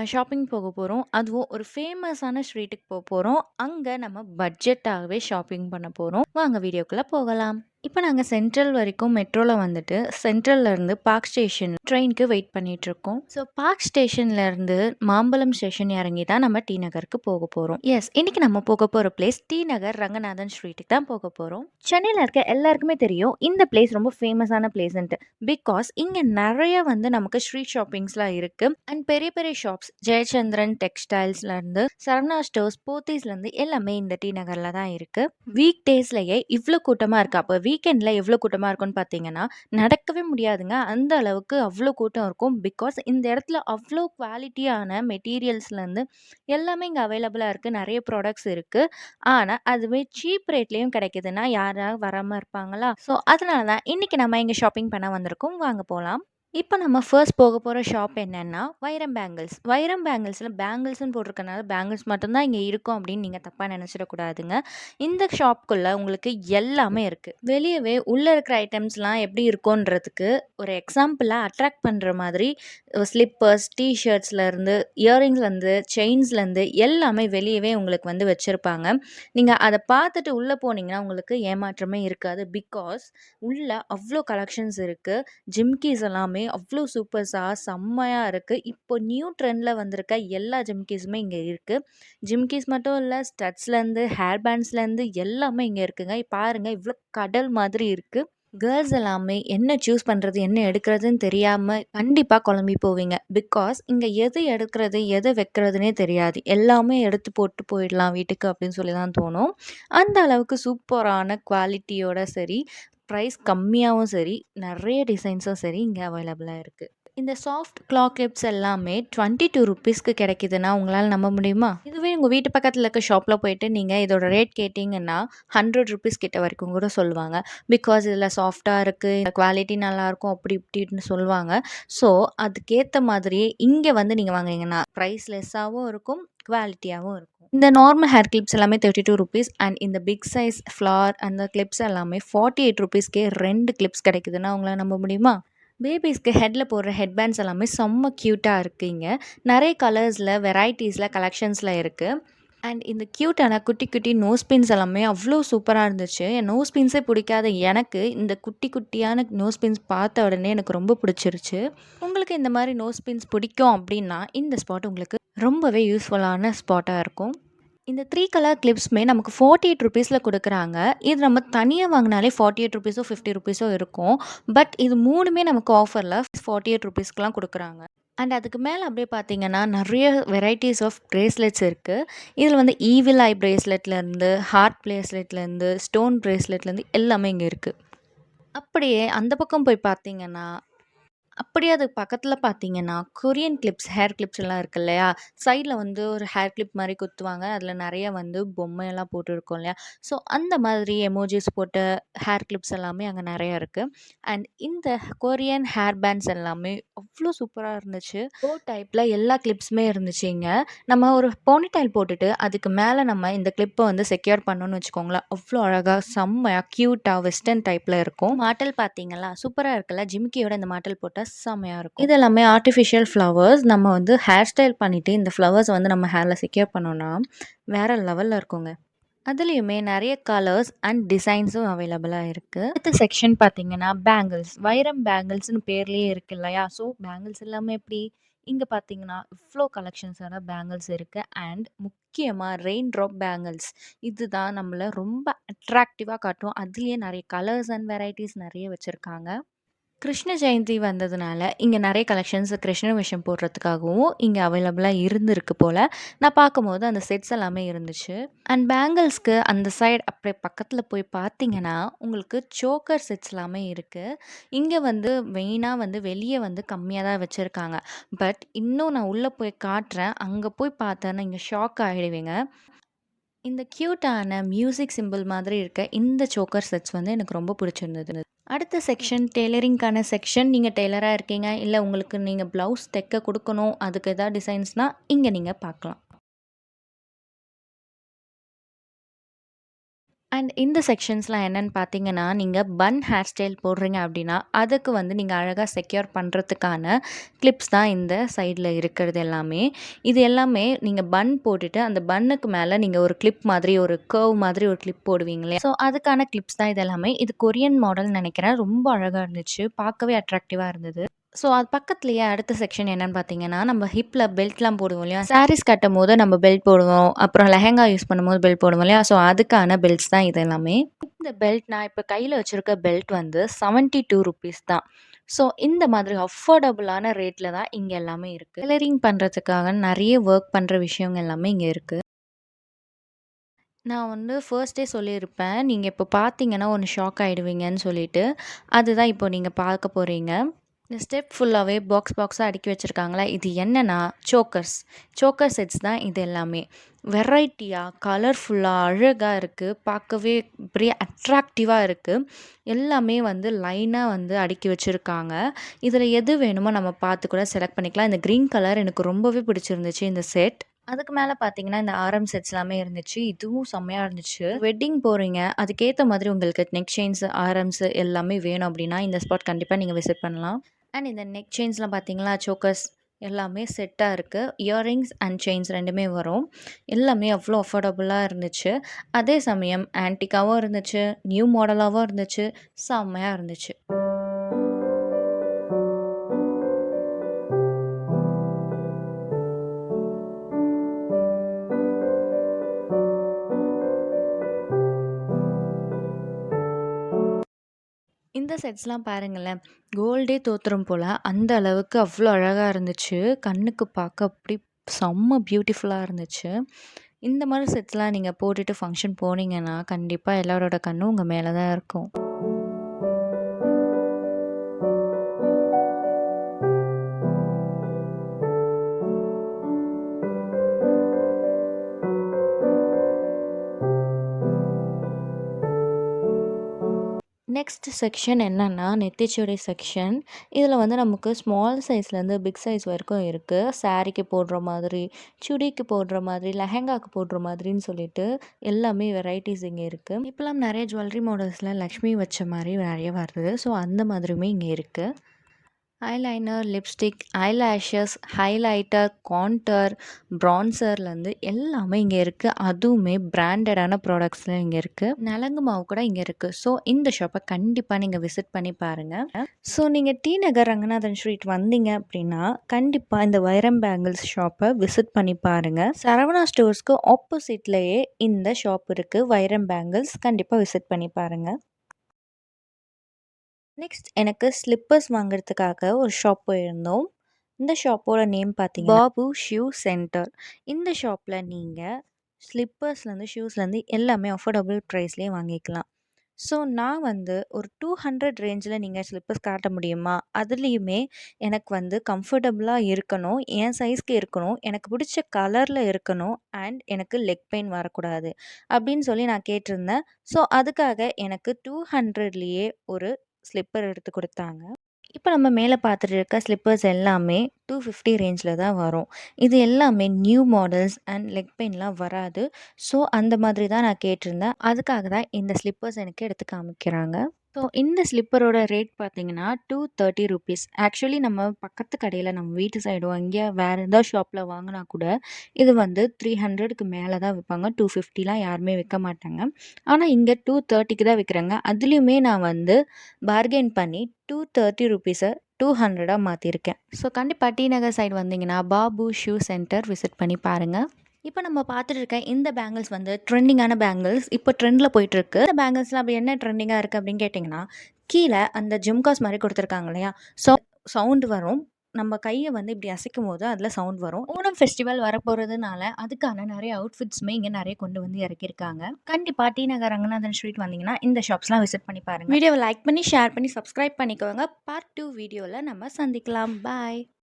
Shopping போக போறோம். அதுவும் ஒரு ஃபேமஸான ஸ்ட்ரீட்டுக்கு போறோம். அங்க நம்ம பட்ஜெட்டாகவே ஷாப்பிங் பண்ண போறோம். வாங்க வீடியோக்குள்ள போகலாம். இப்ப நாங்க சென்ட்ரல் வரைக்கும் மெட்ரோல வந்துட்டு, சென்ட்ரல்ல இருந்து பார்க் ஸ்டேஷன் ட்ரெயினுக்கு வெயிட் பண்ணிட்டு இருக்கோம். ஸோ பார்க் ஸ்டேஷன்ல இருந்து மாம்பலம் ஸ்டேஷன் இறங்கி தான் நம்ம டி நகருக்கு போக போறோம். எஸ், இன்னைக்கு நம்ம போக போற பிளேஸ் டி நகர் ரங்கநாதன் ஸ்ட்ரீட்டுக்கு தான் போக போறோம். சென்னையில இருக்க எல்லாருக்குமே தெரியும் இந்த பிளேஸ் ரொம்ப ஃபேமஸான பிளேஸ்ன்ட்டு. பிகாஸ் இங்க நெறைய வந்து நமக்கு ஸ்ட்ரீட் ஷாப்பிங்ஸ்லாம் இருக்கு. அண்ட் பெரிய பெரிய ஷாப்ஸ் ஜெயச்சந்திரன் டெக்ஸ்டைல்ஸ்ல இருந்து சரவணா ஸ்டோர்ஸ், போத்தீஸ்ல இருந்து எல்லாமே இந்த டி நகர்ல தான் இருக்கு. வீக் டேஸ்லயே இவ்ளோ கூட்டமா இருக்கு. அப்ப வீக்கெண்ட்ல எவ்ளோ கூட்டமா இருக்கும்னு பார்த்தீங்கன்னா, நடக்கவே முடியாதுங்க. அந்த அளவுக்கு அவ்ளோ கூட்டம் இருக்கும். பிகாஸ் இந்த இடத்துல அவ்ளோ குவாலிட்டியான மெட்டீரியல்ஸ்ல இருந்து எல்லாமே இங்க அவைலபிளா இருக்கு. நெறைய ப்ராடக்ட்ஸ் இருக்கு. ஆனா அதுவே சீப் ரேட்லயும் கிடைக்குதுன்னா யாராவது வராம இருப்பாங்களா? ஸோ அதனால தான் இன்னைக்கு நம்ம இங்க ஷாப்பிங் பண்ண வந்திருக்கோம். வாங்க போலாம். இப்ப நம்ம ஃபர்ஸ்ட் போக போற ஷாப் என்னன்னா, வைரம் பேங்கிள்ஸ். வைரம் பேங்கிள்ஸ்ல பேங்கிள்ஸ்ன்னு போட்டிருக்கனால பேங்கிள்ஸ் மட்டும் தான் இங்க இருக்கும் அப்படின்னு நீங்க தப்பா நினைச்சிடக்கூடாதுங்க. இந்த ஷாப்க்குள்ள உங்களுக்கு எல்லாமே இருக்கு. வெளியவே உள்ள இருக்கிற ஐட்டம்ஸ்லாம் எப்படி இருக்கும்ன்றதுக்கு ஒரு எக்ஸாம்பிளா அட்ராக்ட் பண்ற மாதிரி ஸ்லிப்பர்ஸ், டீ ஷர்ட்ஸ்ல இருந்து, இயரிங்ஸ்ல இருந்து, செயின்ஸ்ல இருந்து எல்லாமே வெளியவே உங்களுக்கு வந்து வச்சிருப்பாங்க. நீங்க அத பார்த்துட்டு உள்ள போனீங்கன்னா உங்களுக்கு ஏமாற்றமே இருக்காது. பிகாஸ் உள்ள அவ்ளோ கலெக்ஷன்ஸ் இருக்கு. ஜிம்கீஸ் எல்லாமே அவ்ளோ சூப்பர்ஸா செம்மையா இருக்கு. இப்போ நியூ ட்ரெண்ட்ல வந்திருக்க எல்லா ஜிம்கீஸுமே இங்க இருக்கு. ஜிம்கீஸ் மட்டும் இல்ல, ஸ்டட்ஸ்லேருந்து, ஹேர் பேண்ட்ஸ்லேருந்து எல்லாமே இங்க இருக்குங்க. பாருங்க இவ்ளோ கடல் மாதிரி இருக்கு. கேர்ள்ஸ் எல்லாமே என்ன சூஸ் பண்றது, என்ன எடுக்கிறதுன்னு தெரியாம கண்டிப்பா குழம்பி போவீங்க. பிகாஸ் இங்க எது எடுக்கிறது, எத வைக்கிறதுன்னே தெரியாது. எல்லாமே எடுத்து போட்டு போயிடலாம் வீட்டுக்கு அப்படின்னு சொல்லி தான் தோணும். அந்த அளவுக்கு சூப்பரான குவாலிட்டியோட சரி, ப்ரைஸ் கம்மியாவும் சரி, நெறைய டிசைன்ஸும் சரி இங்க அவைலபிளா இருக்கு. இந்த சாஃப்ட் க்ளா கிளிப்ஸ் எல்லாமே ₹22க்கு கிடைக்குதுன்னா உங்களால நம்ப முடியுமா? இதுவே உங்க வீட்டு பக்கத்துல இருக்க ஷாப்ல போயிட்டு நீங்க இதோட ரேட் கேட்டீங்கன்னா ₹100 கிட்ட வரைக்கும் கூட சொல்லுவாங்க. பிகாஸ் இதில் சாஃப்டாக இருக்குது, குவாலிட்டி நல்லாயிருக்கும் அப்படி இப்படின்னு சொல்லுவாங்க. ஸோ அதுக்கேற்ற மாதிரியே இங்கே வந்து நீங்கள் வாங்குனீங்கன்னா ப்ரைஸ் லெஸ்ஸாகவும் இருக்கும், குவாலிட்டியாகவும் இருக்கும். இந்த நார்மல் ஹேர் கிளிப்ஸ் எல்லாமே ₹32 அண்ட் இந்த பிக் சைஸ் ஃப்ளார் அந்த கிளிப்ஸ் எல்லாமே ₹48க்கே 2 கிளிப்ஸ் கிடைக்குதுன்னா உங்களால் நம்ப முடியுமா? பேபீஸ்க்கு ஹெட்ல போடுற ஹெட் பேண்ட்ஸ் எல்லாமே செம்ம க்யூட்டாக இருக்குது இங்க. நிறைய கலர்ஸில், வெரைட்டிஸில், கலெக்ஷன்ஸில் இருக்குது. அண்ட் இந்த க்யூட்டான குட்டி குட்டி நோஸ் பின்ஸ் எல்லாமே அவ்வளோ சூப்பராக இருந்துச்சு. என் நோஸ் பின்ஸே பிடிக்காத எனக்கு இந்த குட்டி குட்டியான நோஸ் பின்ஸ் பார்த்த உடனே எனக்கு ரொம்ப பிடிச்சிருச்சு. உங்களுக்கு இந்த மாதிரி நோஸ் பின்ஸ் பிடிக்கும் அப்படின்னா இந்த ஸ்பாட் உங்களுக்கு ரொம்பவே யூஸ்ஃபுல்லான ஸ்பாட்டாக இருக்கும். இந்த 3 கலர் கிளிப்ஸுமே நமக்கு ₹48ல குடுக்குறாங்க. இது நம்ம தனியா வாங்குனாலே ₹48 ₹50 இருக்கும். பட் இது 3மே நமக்கு ஆஃபர்ல ₹48க்குலாம் குடுக்குறாங்க. அண்ட் அதுக்கு மேல அப்படியே பார்த்தீங்கன்னா, நெறைய வெரைட்டீஸ் ஆஃப் பிரேஸ்லெட்ஸ் இருக்கு. இதில வந்து ஈவில் ஐ பிரேஸ்லெட்லேருந்து, ஹார்ட் பிரேஸ்லெட்லேருந்து, ஸ்டோன் பிரேஸ்லெட்லேருந்து எல்லாமே இங்க இருக்கு. அப்படியே அந்த பக்கம் போய் பார்த்தீங்கன்னா அப்படியே அதுக்கு பக்கத்துல பார்த்தீங்கன்னா, கொரியன் கிளிப்ஸ், ஹேர் கிளிப்ஸ் எல்லாம் இருக்கு இல்லையா? சைட்ல வந்து ஒரு ஹேர் கிளிப் மாரி குத்துவாங்க. அதில நெறைய வந்து பொம்மையெல்லாம் போட்டுருக்கும் இல்லையா? ஸோ அந்த மாதிரி எமோஜிஸ் போட்ட ஹேர் கிளிப்ஸ் எல்லாமே அங்க நெறைய இருக்கு. அண்ட் இந்த கொரியன் ஹேர் பேண்ட்ஸ் எல்லாமே அவ்ளோ சூப்பரா இருந்துச்சு. போ டைப்ல எல்லா கிளிப்ஸுமே இருந்துச்சு இங்க. நம்ம ஒரு போனிடெயில் போட்டுட்டு, அதுக்கு மேல நம்ம இந்த கிளிப்ப வந்து செக்யூர் பண்ணோம்னு வச்சுக்கோங்களேன், அவ்ளோ அழகா செம்மையா கியூட்டா வெஸ்டர்ன் டைப்ல இருக்கும். மாட்டல் பார்த்தீங்களா? சூப்பரா இருக்குல்ல? ஜிமிக்கியோட இந்த மாட்டல் போட்டா செம்மையா இருக்கும். இது எல்லாமே ஆர்டிஃபிஷியல் ஃப்ளவர்ஸ். நம்ம வந்து ஹேர் ஸ்டைல் பண்ணிட்டு இந்த ஃப்ளவர்ஸ வந்து நம்ம ஹேர்ல செக்யூர் பண்ணோம்னா, வேற லெவல்ல இருக்குங்க. அதுலயுமே நெறைய கலர்ஸ் அண்ட் டிசைன்ஸும் அவைலபிளா இருக்கு. அடுத்த செக்ஷன் பார்த்தீங்கன்னா, பேங்கிள்ஸ். வைரம் பேங்கிள்ஸ்ன்னு பேர்லயே இருக்கு இல்லையா? ஸோ பேங்கிள்ஸ் எல்லாமே எப்படி? இங்க பார்த்தீங்கன்னா, இவ்ளோ கலெக்ஷன்ஸான பேங்கிள்ஸ் இருக்கு. அண்ட் முக்கியமா ரெயின் ட்ராப் பேங்கிள்ஸ். இதுதான் நம்மள ரொம்ப அட்ராக்டிவா காட்டும். அதுலயே நெறைய கலர்ஸ் அண்ட் வெரைட்டீஸ் நெறைய வச்சிருக்காங்க. கிருஷ்ண ஜெயந்தி வந்ததுனால, இங்க நெறைய கலெக்ஷன்ஸ் கிருஷ்ண வேஷம் போடுறதுக்காகவும் இங்க அவைலபிளா இருந்திருக்கு போல. நான் பார்க்கும்போது அந்த செட்ஸ் எல்லாமே இருந்துச்சு. அண்ட் பேங்கிள்ஸ்க்கு அந்த சைடு அப்படியே பக்கத்துல போய் பார்த்தீங்கன்னா, உங்களுக்கு சோக்கர் செட்ஸ் எல்லாமே இருக்கு. இங்க வந்து மெயினா வந்து வெளிய வந்து கம்மியா தான் வச்சிருக்காங்க. பட் இன்னும் நான் உள்ள போய் காட்டுறேன். அங்க போய் பார்த்தேன்னா நீங்க ஷாக் ஆயிடுவீங்க. இந்த கியூட்டான மியூசிக் சிம்பிள் மாதிரி இருக்க இந்த சோக்கர் செட்ஸ் வந்து எனக்கு ரொம்ப பிடிச்சிருந்தது. அடுத்த செக்ஷன் டெய்லரிங்க்கான செக்ஷன். நீங்க டெய்லரா இருக்கீங்க, இல்ல உங்களுக்கு நீங்க ப்ளவுஸ் தைக்க குடுக்கணும், அதுக்கு ஏதாவது டிசைன்ஸ்னா இங்க நீங்க பார்க்கலாம். அண்ட் இந்த செக்ஷன்ஸ்லாம் என்னன்னு பார்த்தீங்கன்னா, நீங்க பன் ஹேர் ஸ்டைல் போடுறீங்க அப்படின்னா, அதுக்கு வந்து நீங்க அழகா செக்யூர் பண்றதுக்கான கிளிப்ஸ் தான் இந்த சைடுல இருக்கிறது எல்லாமே. இது எல்லாமே நீங்க பன் போட்டுட்டு, அந்த பன்னுக்கு மேல நீங்க ஒரு கிளிப் மாதிரி, ஒரு கர்வ் மாதிரி ஒரு கிளிப் போடுவீங்க இல்லையா? ஸோ, அதுக்கான கிளிப்ஸ் தான் இது எல்லாமே. இது கொரியன் மாடல்னு நெனைக்கிறேன். ரொம்ப அழகா இருந்துச்சு. பார்க்கவே அட்ராக்டிவா இருந்தது. ஸோ, அது பக்கத்திலேயே அடுத்த செக்ஷன் என்னன்னு பார்த்தீங்கன்னா, நம்ம ஹிப்ல பெல்ட்லாம் போடுவோம் இல்லையா? சாரீஸ் கட்டும்போது நம்ம பெல்ட் போடுவோம். அப்புறம் லெஹெங்கா யூஸ் பண்ணும்போது பெல்ட் போடுவோம் இல்லையா? ஸோ, அதுக்கான பெல்ட்ஸ் தான் இது எல்லாமே. இந்த பெல்ட் நான் இப்ப கையில வச்சிருக்க பெல்ட் வந்து ₹72 தான். ஸோ, இந்த மாதிரி அஃபோர்டபுளான ரேட்ல தான் இங்க எல்லாமே இருக்கு. டெய்லரிங் பண்றதுக்காக நெறைய வொர்க் பண்ற விஷயங்கள் எல்லாமே இங்க இருக்கு. நான் வந்து ஃபர்ஸ்ட்டே சொல்லியிருப்பேன். நீங்க இப்போ பார்த்தீங்கன்னா, ஒண்ணு ஷாக் ஆயிடுவீங்கன்னு சொல்லிட்டு. அதுதான் இப்போ நீங்க பார்க்க போறீங்க. இந்த ஸ்டெப் ஃபுல்லாவே பாக்ஸா அடுக்கி வச்சிருக்காங்களா, இது என்னன்னா சோக்கர்ஸ். சோக்கர் செட்ஸ் தான் இது எல்லாமே. வெரைட்டியா, கலர்ஃபுல்லா, அழகா இருக்கு. பார்க்கவே அப்படியே அட்ராக்டிவா இருக்கு. எல்லாமே வந்து லைனா வந்து அடுக்கி வச்சிருக்காங்க. இதில எது வேணுமோ நம்ம பார்த்து கூட செலக்ட் பண்ணிக்கலாம். இந்த கிரீன் கலர் எனக்கு ரொம்பவே பிடிச்சிருந்துச்சு இந்த செட். அதுக்கு மேல பார்த்தீங்கன்னா, இந்த ஆரம் செட்ஸ் எல்லாமே இருந்துச்சு. இதுவும் செம்மையா இருந்துச்சு. வெட்டிங் போறீங்க, அதுக்கேத்த மாதிரி உங்களுக்கு நெக் செயின்ஸ், ஆரம்ஸ் எல்லாமே வேணும் அப்படின்னா, இந்த ஸ்பாட் கண்டிப்பா நீங்க விசிட் பண்ணலாம். அண்ட் இந்த நெக் செயின்ஸ்லாம் பார்த்தீங்களா, சோக்கர்ஸ் எல்லாமே செட்டா இருக்கு. இயரிங்ஸ் அண்ட் செயின்ஸ் 2மே வரும். எல்லாமே அவ்ளோ அஃபோர்டபுளா இருந்துச்சு. அதே சமயம் ஆன்டிக்காவும் இருந்துச்சு, நியூ மாடலாவும் இருந்துச்சு. செம்மையா இருந்துச்சு. இந்த செட்ஸ்லாம் பாருங்களேன். கோல்டே தோத்துரும் போல. அந்த அளவுக்கு அவ்ளோ அழகா இருந்துச்சு. கண்ணுக்கு பார்க்க அப்படி செம்ம பியூட்டிஃபுல்லா இருந்துச்சு. இந்த மாரி செட்ஸ்லாம் நீங்க போட்டுட்டு ஃபங்ஷன் போனீங்கன்னா, கண்டிப்பா எல்லாரோட கண்ணும் உங்க மேல தான் இருக்கும். நெக்ஸ்ட் செக்ஷன் என்னன்னா, நெத்திச்சுடி செக்ஷன். இதில வந்து நமக்கு ஸ்மால் சைஸ்லேருந்து பிக் சைஸ் வரைக்கும் இருக்கு. சாரீக்கு போடுற மாதிரி, சுடிக்கு போடுற மாதிரி, லெஹெங்காக்கு போடுற மாதிரின்னு சொல்லிட்டு எல்லாமே வெரைட்டீஸ் இங்க இருக்கு. இப்பலாம் நெறைய ஜுவல்லரி மாடல்ஸ்ல லக்ஷ்மி வச்ச மாரி நெறைய வருது. ஸோ அந்த மாதிரியுமே இங்க இருக்கு. Eyeliner, lipstick, eyelashes, highlighter, contour, பிரான்சர்லேருந்து எல்லாமே இங்கே இருக்குது. அதுவுமே பிராண்டடான ப்ராடக்ட்ஸ்லாம் இங்கே இருக்குது. நலங்கு மாவு கூட இங்கே இருக்குது. ஸோ இந்த ஷாப்பை கண்டிப்பாக நீங்கள் விசிட் பண்ணி பாருங்கள். ஸோ நீங்கள் டி நகர் ரங்கநாதன் ஸ்ட்ரீட் வந்தீங்க அப்படின்னா கண்டிப்பாக இந்த வைரம் பேங்கிள்ஸ் ஷாப்பை விசிட் பண்ணி பாருங்கள். சரவணா ஸ்டோர்ஸ்க்கு ஆப்போசிட்லேயே இந்த ஷாப் இருக்குது. வைரம் பேங்கிள்ஸ் கண்டிப்பாக விசிட் பண்ணி பாருங்கள். நெக்ஸ்ட் எனக்கு ஸ்லிப்பர்ஸ் வாங்குறதுக்காக ஒரு ஷாப் போயிருந்தோம். இந்த ஷாப்போட நேம் பார்த்தீங்கன்னா, பாபு ஷூ சென்டர். இந்த ஷாப்பில் நீங்கள் ஸ்லிப்பர்ஸ்லேருந்து, ஷூஸ்லேருந்து எல்லாமே அஃபோர்டபுள் ப்ரைஸ்லேயே வாங்கிக்கலாம். ஸோ நான் வந்து ஒரு 200 ரேஞ்சில் நீங்கள் ஸ்லிப்பர்ஸ் காட்ட முடியுமா? அதுலேயுமே எனக்கு வந்து கம்ஃபர்டபுளா இருக்கணும், என் சைஸ்க்கு இருக்கணும், எனக்கு பிடிச்ச கலரில் இருக்கணும் அண்ட் எனக்கு லெக் பெயின் வரக்கூடாது அப்படின்னு சொல்லி நான் கேட்டிருந்தேன். ஸோ அதுக்காக எனக்கு 200லேயே ஒரு ஸ்லிப்பர் எடுத்து குடுத்தாங்க. இப்ப நம்ம மேல பார்த்துட்டு இருக்க ஸ்லிப்பர்ஸ் எல்லாமே 250 ரேஞ்சில தான் வரும். இது எல்லாமே நியூ மாடல்ஸ் அண்ட் லெக் பெயின்லாம் வராது. ஸோ, அந்த மாதிரி தான் நான் கேட்டிருந்தேன். அதுக்காக தான் இந்த ஸ்லிப்பர்ஸ் எனக்கு எடுத்து காமிக்கிறாங்க. ஸோ, இந்த ஸ்லிப்பரோட ரேட் பார்த்தீங்கன்னா, ₹230. ஆக்சுவலி நம்ம பக்கத்து கடையில நம்ம வீட்டு சைடோ, எங்கேயா வேற ஏதாவது ஷாப்ல வாங்குனா கூட, இது வந்து 300க்கு மேல தான் விப்பாங்க. 250லாம் யாருமே விக்க மாட்டாங்க. ஆனா, இங்க 230க்கு தான் விக்கிறாங்க. அதுலயுமே நான் வந்து பார்கெயின் பண்ணி ₹230 200 மாத்திருக்கேன். ஸோ, கண்டிப்பா டி நகர் சைடு வந்தீங்கன்னா, பாபு ஷூ சென்டர் விசிட் பண்ணி பாருங்க. இப்ப நம்ம பார்த்துட்டு இருக்க இந்த பேங்கிள்ஸ் வந்து ட்ரெண்டிங்கான பேங்கிள்ஸ். இப்போ ட்ரெண்ட்ல போயிட்டுருக்கு. இந்த பேங்கிள்ஸ்லாம் அப்படி என்ன ட்ரெண்டிங்கா இருக்கு அப்படின்னு கேட்டிங்கன்னா, கீழ அந்த ஜிம்காஸ் மாரி குடுத்துருக்காங்க இல்லையா? ஸோ சவுண்ட் வரும். நம்ம கைய வந்து இப்படி அசைக்கும்போது அதில சவுண்ட் வரும். ஓணம் ஃபெஸ்டிவல் வரப்போறதுனால, அதுக்கான நெறைய அவுட்ஃபிட்ஸுமே இங்க நெறைய கொண்டு வந்து இறக்கியிருக்காங்க. கண்டிப்பா டி நகர் ரங்கநாதன் ஸ்ட்ரீட் வந்தீங்கன்னா, இந்த ஷாப்ஸ்லாம் விசிட் பண்ணி பாருங்க. வீடியோவ லைக் பண்ணி, ஷேர் பண்ணி, சப்ஸ்கிரைப் பண்ணிக்கோங்க. பார்ட் 2 வீடியோல நம்ம சந்திக்கலாம். பாய்.